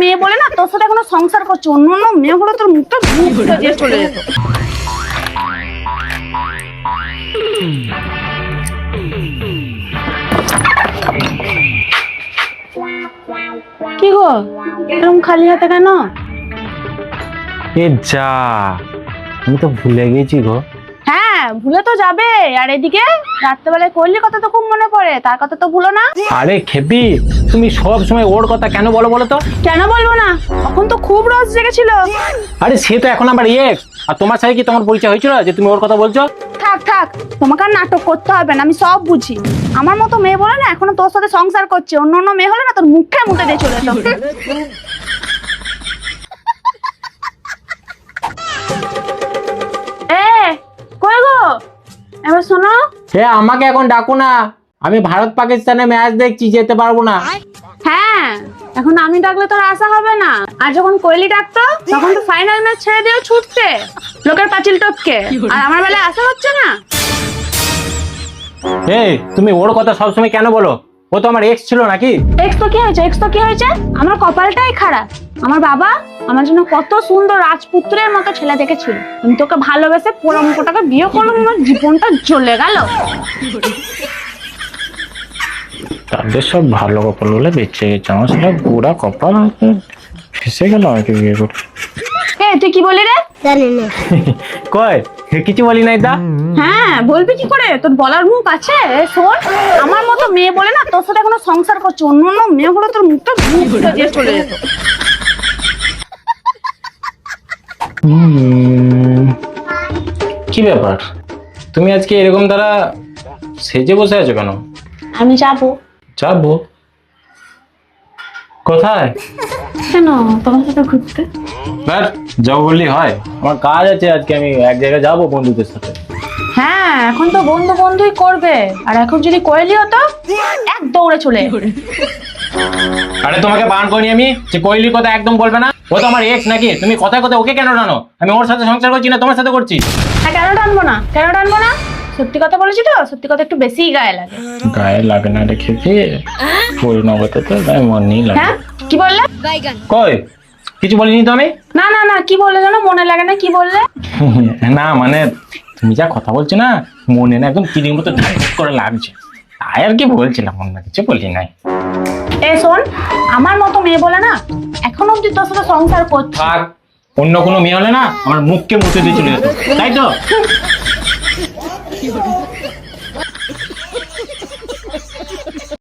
মেয়ে বলে না তোর সাথে এখনো সংসার করছে, অন্য অন্য মেয়ে হলে তোর মুখটা ঘুরে দিয়ে চলে যেত। কি গো এরকম খালি হাতে কেন? এ যা, আমি তো ভুলে গেছি গো। হ্যাঁ ভুলে তো যাবে, আর এদিকে রাত্রেবেলায় কইলির কথা তো খুব মনে পড়ে, তার কথা তো ভুলো না। আরে খেপি, তুমি সব সময় ওর কথা কেন বলো বলো তো? কেন বলবো না, তখন তো খুব রস জেগেছিল। আরে সে তো এখন আমার এক্স, আর তোমার সাথে কি তোমার পরিচয় হয়েছিল যে তুমি ওর কথা বলছো? থাক থাক, তোমাকে আর নাটক করতে হবে না, আমি সব বুঝি। আমার মতো মেয়ে বলে না এখনো তোর সাথে সংসার করছে, অন্য অন্য মেয়ে হলে না তোর মুখে মুখে দিয়ে চলে যেত। কই গো এবার শোনো। আমাকে এখন ডাকো না, আমি ভারত পাকিস্তানের ম্যাচ দেখছি, যেতে পারবো না। হ্যাঁ এখন আমি ডাকলে তোর আশা হবে না, আর যখন কোহলি ডাকতো তখন তো ফাইনাল ম্যাচ ছেড়ে দিয়ে ছুটতে লোকের পাঁচিল টপকে, আর আমার বেলায় আশা হচ্ছে না। তুমি ওর কথা সবসময় কেন বলো? ও তো আমার এক্স ছিল নাকি? এক্স তো কি হয়েছে, এক্স তো কি হয়েছে, আমার কপালটাই খারাপ। আমার বাবা আমার জন্য কত সুন্দর রাজপুত্রের মতো ছেলে দেখেছিল, আমি তোকে ভালোবেসে পোড়ামুখোটাকে বিয়ে করলাম, আমার জীবনটা জ্বলে গেল। তাদের সব ভালো কপাল বলে বেঁচে গেছে, আমার সব বুড়া কপাল ফেসে গেল আমাকে বিয়ে করে। তুই কি বলি রে? জানি না। কই কিছু বলি নাই দা। হ্যাঁ বলবি কি করে, তোর বলার মুখ আছে? শোন, আমার মতো মেয়ে বলে না তোর সাথে এখনো সংসার করছে, অন্য অন্য মেয়ে হলে তোর মুখটা ঘুরে দিয়ে চলে যেত। কি ব্যাপার, তুমি আজকে এরকম দ্বারা সেজে বসে আছো কেন? আমি যাবো। যাবো কোথায়? কেন তোমার সাথে ঘুরতে? ব্যাস যাবো বললি হয়? আমার কাজ আছে আজকে, আমি এক জায়গায় যাবো বন্ধুদের সাথে। হ্যাঁ এখন তো বন্ধু বন্ধুই করবে, আর এখন যদি কোহলি হতো এক দৌড়ে চলে। আরে তোমাকে বারণ করিনি আমি যে কোহলির কথা একদম বলবে না, ও তো আমার এক্স নাকি? তুমি কথায় কথায় ওকে কেন টানো? আমি ওর সাথে সংসার করছি না তোমার সাথে করছি? হ্যাঁ কেন টানবো না, কেন টানবো না, সত্যি কথা বলেছি তো, সত্যি কথা একটু বেশিই গায়ে লাগে। গায়ে লাগে না রেখেছি পরিণগত তো তাই মনেই লাগে। হ্যাঁ কি বললে? কই কিছু বলিনি তো আমি। না না না, কি বললে জানো, মনে লাগে না, কি বললে? না মানে তুমি যা কথা বলছো না, মনে না একদম কিরির মতো ধাক করে লাগছে, তাই আর কি বলছিলাম, অন্য কিছু বলি নাই। শোন, আমার মতো মেয়ে বলে না এখন অব্দি তোর সাথে সংসার করছে। থাক, অন্য কোনো মেয়ে হলে না আমার মুখকে মুছে দিয়ে চলে যেত, তাই তো?